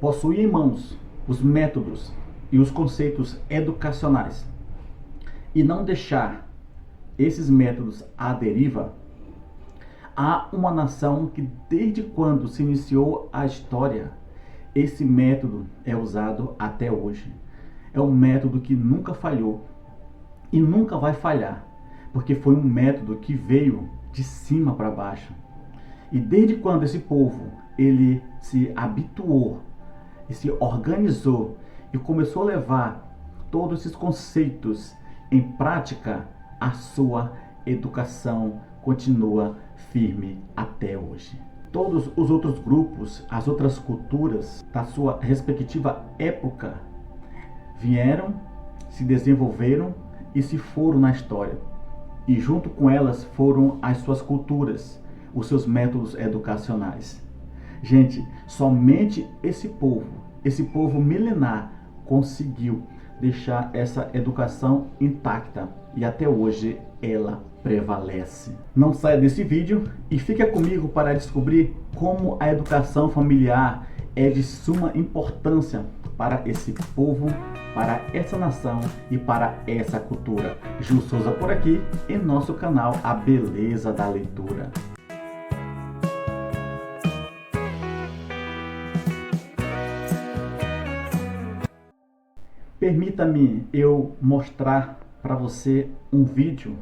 possuir em mãos os métodos e os conceitos educacionais e não deixar esses métodos à deriva, há uma nação que desde quando se iniciou a história, esse método é usado até hoje. É um método que nunca falhou e nunca vai falhar, porque foi um método que veio de cima para baixo. E desde quando esse povo ele se habituou, e se organizou e começou a levar todos esses conceitos em prática, a sua educação continua firme até hoje. Todos os outros grupos, as outras culturas da sua respectiva época vieram, se desenvolveram e se foram na história. E junto com elas foram as suas culturas, os seus métodos educacionais. Gente, somente esse povo milenar conseguiu deixar essa educação intacta e até hoje ela prevalece. Não saia desse vídeo e fique comigo para descobrir como a educação familiar é de suma importância para esse povo, para essa nação e para essa cultura. Gil Souza por aqui em nosso canal A Beleza da Leitura. Permita-me eu mostrar para você um vídeo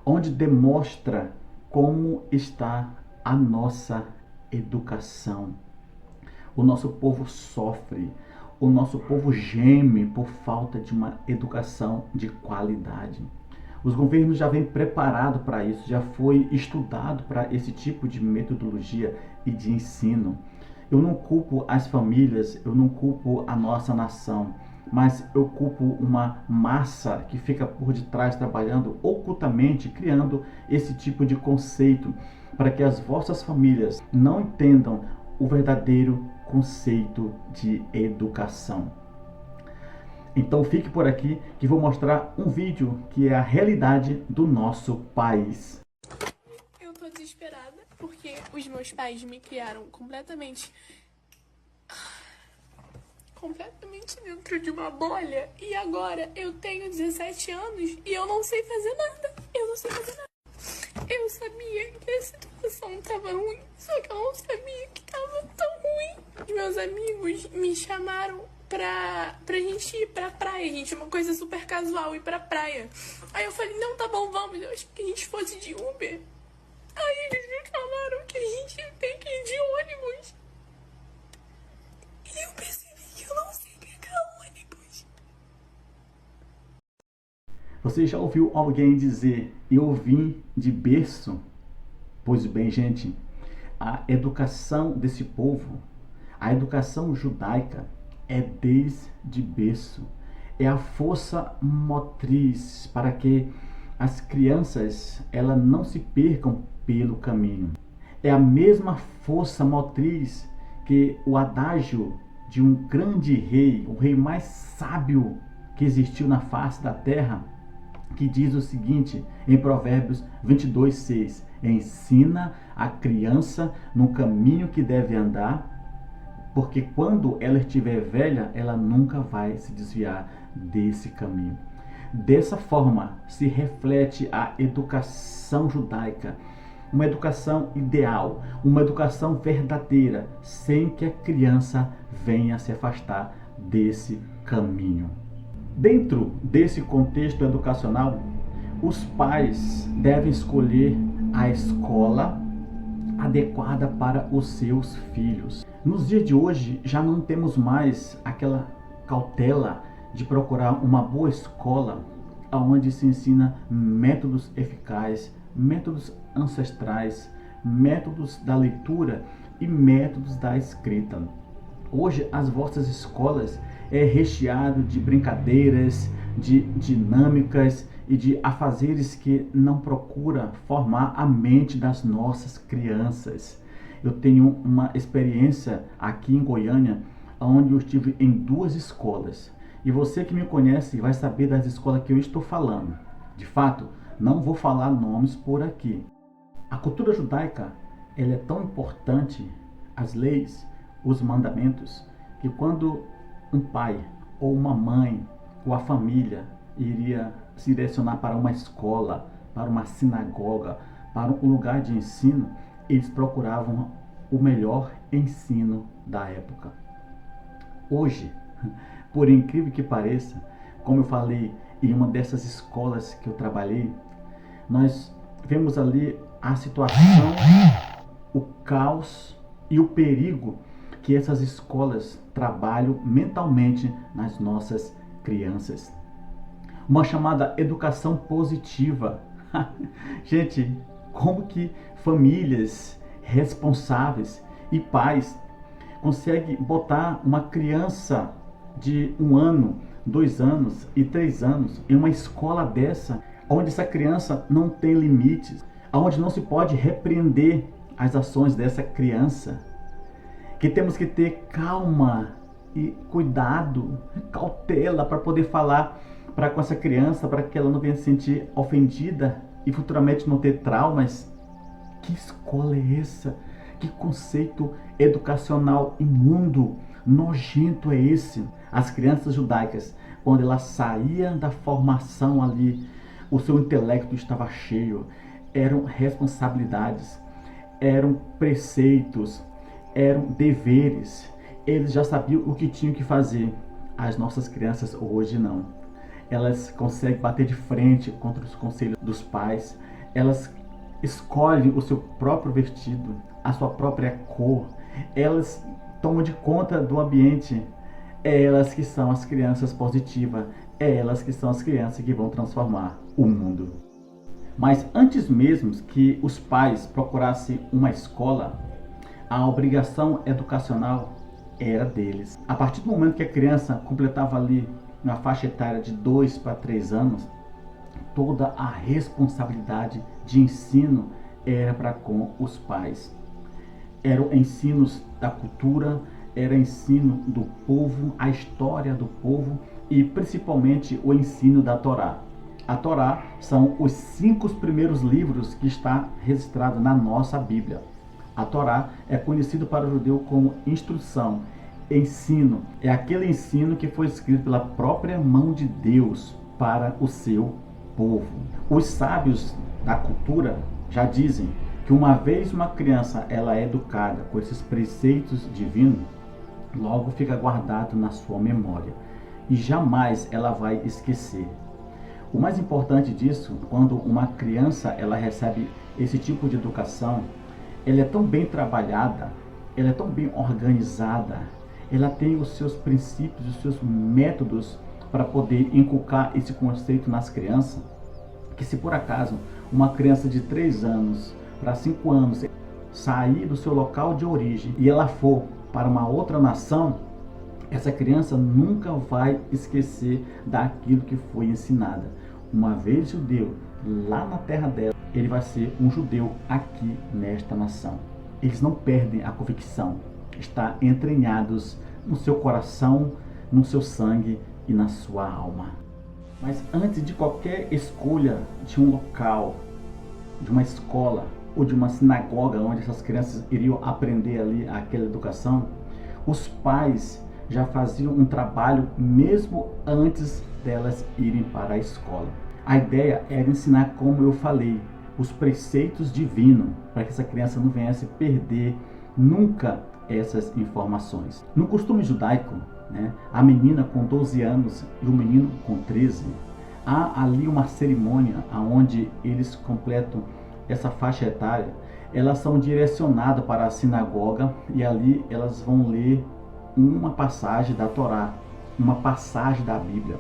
onde demonstra como está a nossa educação. O nosso povo sofre, o nosso povo geme por falta de uma educação de qualidade. Os governos já vêm preparados para isso, já foi estudado para esse tipo de metodologia e de ensino. Eu não culpo as famílias, eu não culpo a nossa nação, mas eu culpo uma massa que fica por detrás trabalhando ocultamente, criando esse tipo de conceito, para que as vossas famílias não entendam o verdadeiro conceito de educação. Então fique por aqui que vou mostrar um vídeo que é a realidade do nosso país. Eu tô desesperada porque os meus pais me criaram completamente dentro de uma bolha e agora eu tenho 17 anos e eu não sei fazer nada. Eu sabia que a situação tava ruim, só que eu não sabia que tava tão ruim. Os meus amigos me chamaram pra gente ir pra praia, gente, uma coisa super casual, ir pra praia. Aí eu falei, não, tá bom, vamos, eu acho que a gente fosse de Uber. Aí eles me falaram que a gente tem que ir de ônibus. E eu percebi que eu não sei pegar ônibus. Você já ouviu alguém dizer, eu vim de berço? Pois bem, gente, a educação desse povo, a educação judaica, é desde berço. É a força motriz para que as crianças elas não se percam pelo caminho. É a mesma força motriz que o adágio de um grande rei, o rei mais sábio que existiu na face da terra, que diz o seguinte em Provérbios 22:6: ensina a criança no caminho que deve andar, porque quando ela estiver velha, ela nunca vai se desviar desse caminho. Dessa forma se reflete a educação judaica, uma educação ideal, uma educação verdadeira, sem que a criança venha se afastar desse caminho. Dentro desse contexto educacional, os pais devem escolher a escola adequada para os seus filhos. Nos dias de hoje, já não temos mais aquela cautela de procurar uma boa escola onde se ensina métodos eficazes, métodos ancestrais, métodos da leitura e métodos da escrita. Hoje as vossas escolas é recheado de brincadeiras, de dinâmicas e de afazeres que não procura formar a mente das nossas crianças. Eu tenho uma experiência aqui em Goiânia, onde eu estive em 2 escolas. E você que me conhece vai saber das escolas que eu estou falando. De fato, não vou falar nomes por aqui. A cultura judaica ela é tão importante, as leis, os mandamentos, que quando um pai ou uma mãe ou a família iria se direcionar para uma escola, para uma sinagoga, para um lugar de ensino, eles procuravam o melhor ensino da época. Hoje, por incrível que pareça, como eu falei em uma dessas escolas que eu trabalhei, nós vemos ali a situação, o caos e o perigo que essas escolas trabalham mentalmente nas nossas crianças. Uma chamada educação positiva. Gente, como que famílias responsáveis e pais conseguem botar uma criança de 1 ano, 2 anos e 3 anos em uma escola dessa, onde essa criança não tem limites, onde não se pode repreender as ações dessa criança, que temos que ter calma e cuidado, cautela para poder falar com essa criança, para que ela não venha se sentir ofendida e futuramente não ter traumas. Que escola é essa? Que conceito educacional imundo, nojento é esse? As crianças judaicas, quando elas saíam da formação ali, o seu intelecto estava cheio, eram responsabilidades, eram preceitos, eram deveres, eles já sabiam o que tinham que fazer. As nossas crianças hoje não. Elas conseguem bater de frente contra os conselhos dos pais, elas escolhem o seu próprio vestido, a sua própria cor, elas tomam de conta do ambiente. É elas que são as crianças positivas, é elas que são as crianças que vão transformar o mundo. Mas antes mesmo que os pais procurassem uma escola, a obrigação educacional era deles. A partir do momento que a criança completava ali na faixa etária de 2 para 3 anos, toda a responsabilidade de ensino era para com os pais. Eram ensinos da cultura, era ensino do povo, a história do povo e principalmente o ensino da Torá. A Torá são os 5 primeiros livros que está registrado na nossa Bíblia. A Torá é conhecido para o judeu como instrução, ensino. É aquele ensino que foi escrito pela própria mão de Deus para o seu povo. Os sábios da cultura já dizem que uma vez uma criança ela é educada com esses preceitos divinos, logo fica guardado na sua memória e jamais ela vai esquecer. O mais importante disso, quando uma criança ela recebe esse tipo de educação, ela é tão bem trabalhada, ela é tão bem organizada, ela tem os seus princípios, os seus métodos para poder inculcar esse conceito nas crianças, que se por acaso uma criança de 3 anos para 5 anos sair do seu local de origem e ela for para uma outra nação, essa criança nunca vai esquecer daquilo que foi ensinada. Uma vez judeu lá na terra dela, ele vai ser um judeu aqui nesta nação. Eles não perdem a convicção, está entranhados no seu coração, no seu sangue e na sua alma. Mas antes de qualquer escolha de um local, de uma escola ou de uma sinagoga onde essas crianças iriam aprender ali aquela educação, os pais já faziam um trabalho mesmo antes delas irem para a escola. A ideia era ensinar, como eu falei, os preceitos divinos, para que essa criança não venha a perder nunca essas informações. No costume judaico, a menina com 12 anos e o menino com 13, há ali uma cerimônia onde eles completam essa faixa etária. Elas são direcionadas para a sinagoga e ali elas vão ler uma passagem da Torá, uma passagem da Bíblia,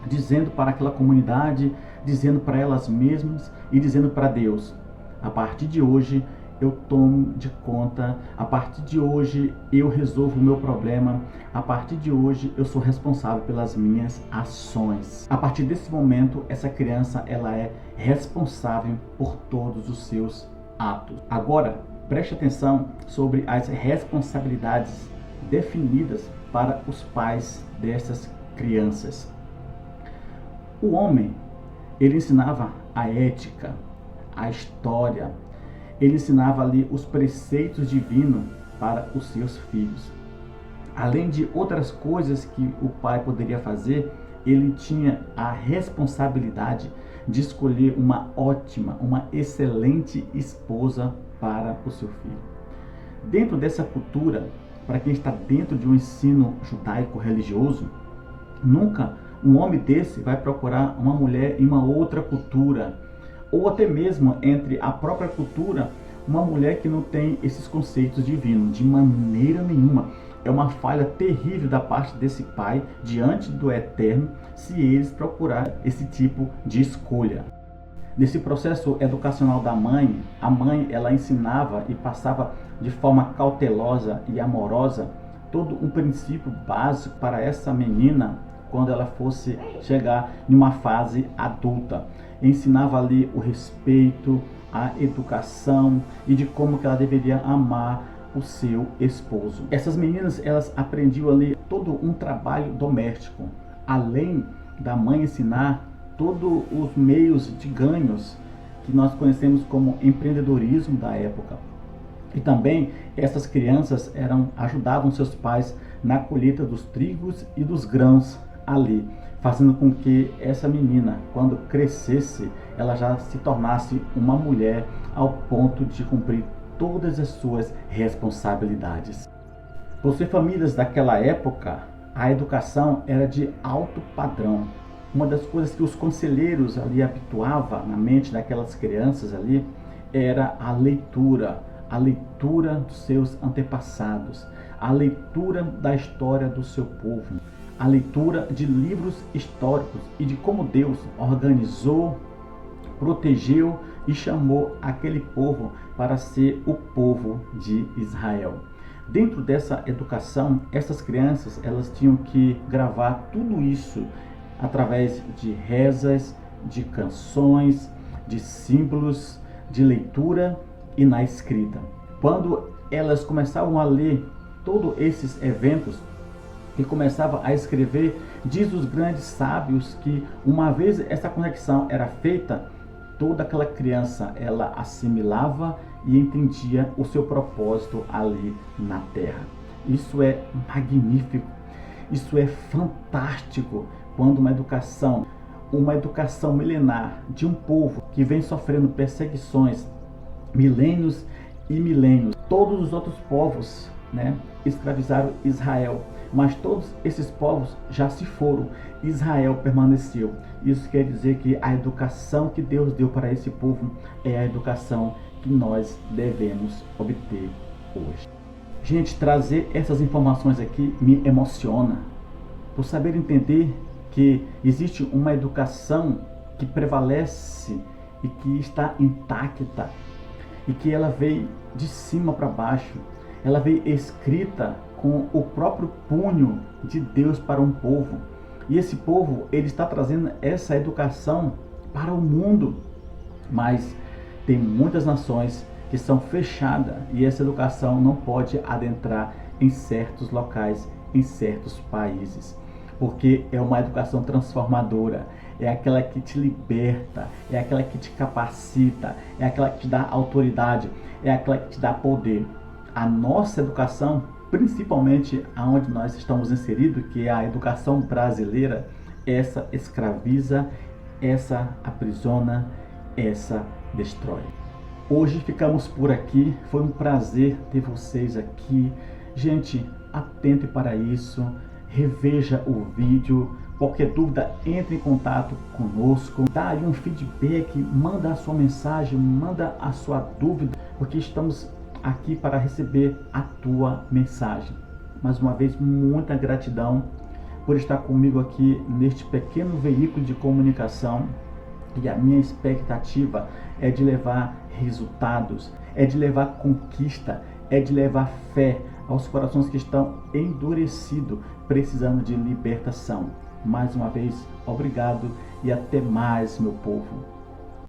dizendo para aquela comunidade, dizendo para elas mesmas e dizendo para Deus: a partir de hoje eu tomo de conta, a partir de hoje eu resolvo o meu problema, a partir de hoje eu sou responsável pelas minhas ações. A partir desse momento, essa criança ela é responsável por todos os seus atos. Agora, preste atenção sobre as responsabilidades definidas para os pais dessas crianças. O homem, ele ensinava a ética, a história, ele ensinava ali os preceitos divinos para os seus filhos. Além de outras coisas que o pai poderia fazer, ele tinha a responsabilidade de escolher uma ótima, uma excelente esposa para o seu filho. Dentro dessa cultura, para quem está dentro de um ensino judaico religioso, nunca um homem desse vai procurar uma mulher em uma outra cultura, ou até mesmo entre a própria cultura, uma mulher que não tem esses conceitos divinos, de maneira nenhuma. É uma falha terrível da parte desse pai diante do Eterno se eles procurarem esse tipo de escolha. Nesse processo educacional da mãe, a mãe ela ensinava e passava de forma cautelosa e amorosa todo um princípio básico para essa menina quando ela fosse chegar em uma fase adulta. Ensinava ali o respeito, a educação e de como que ela deveria amar o seu esposo. Essas meninas, elas aprendiam ali todo um trabalho doméstico, além da mãe ensinar todos os meios de ganhos que nós conhecemos como empreendedorismo da época. E também essas crianças ajudavam seus pais na colheita dos trigos e dos grãos ali, fazendo com que essa menina, quando crescesse, ela já se tornasse uma mulher ao ponto de cumprir todas as suas responsabilidades. Por ser famílias daquela época, a educação era de alto padrão. Uma das coisas que os conselheiros ali habituavam na mente daquelas crianças ali era a leitura dos seus antepassados, a leitura da história do seu povo, a leitura de livros históricos e de como Deus organizou, protegeu e chamou aquele povo para ser o povo de Israel. Dentro dessa educação, essas crianças elas tinham que gravar tudo isso através de rezas, de canções, de símbolos, de leitura e na escrita. Quando elas começavam a ler todos esses eventos e começavam a escrever, diz os grandes sábios que uma vez essa conexão era feita, toda aquela criança ela assimilava e entendia o seu propósito ali na terra. Isso é magnífico, isso é fantástico quando uma educação milenar de um povo que vem sofrendo perseguições milênios e milênios. Todos os outros povos, escravizaram Israel, mas todos esses povos já se foram. Israel permaneceu. Isso quer dizer que a educação que Deus deu para esse povo é a educação que nós devemos obter hoje. Gente, trazer essas informações aqui me emociona, por saber entender que existe uma educação que prevalece e que está intacta, e que ela veio de cima para baixo, ela veio escrita com o próprio punho de Deus para um povo. E esse povo, ele está trazendo essa educação para o mundo. Mas tem muitas nações que são fechadas e essa educação não pode adentrar em certos locais, em certos países. Porque é uma educação transformadora, é aquela que te liberta, é aquela que te capacita, é aquela que te dá autoridade, é aquela que te dá poder. A nossa educação, principalmente aonde nós estamos inseridos, que é a educação brasileira, essa escraviza, essa aprisiona, essa destrói. Hoje ficamos por aqui, foi um prazer ter vocês aqui. Gente, atente para isso, reveja o vídeo, qualquer dúvida entre em contato conosco, dá aí um feedback, manda a sua mensagem, manda a sua dúvida, porque estamos aqui para receber a tua mensagem. Mais uma vez, muita gratidão por estar comigo aqui neste pequeno veículo de comunicação, e a minha expectativa é de levar resultados, é de levar conquista, é de levar fé aos corações que estão endurecidos, precisando de libertação. Mais uma vez, obrigado e até mais, meu povo.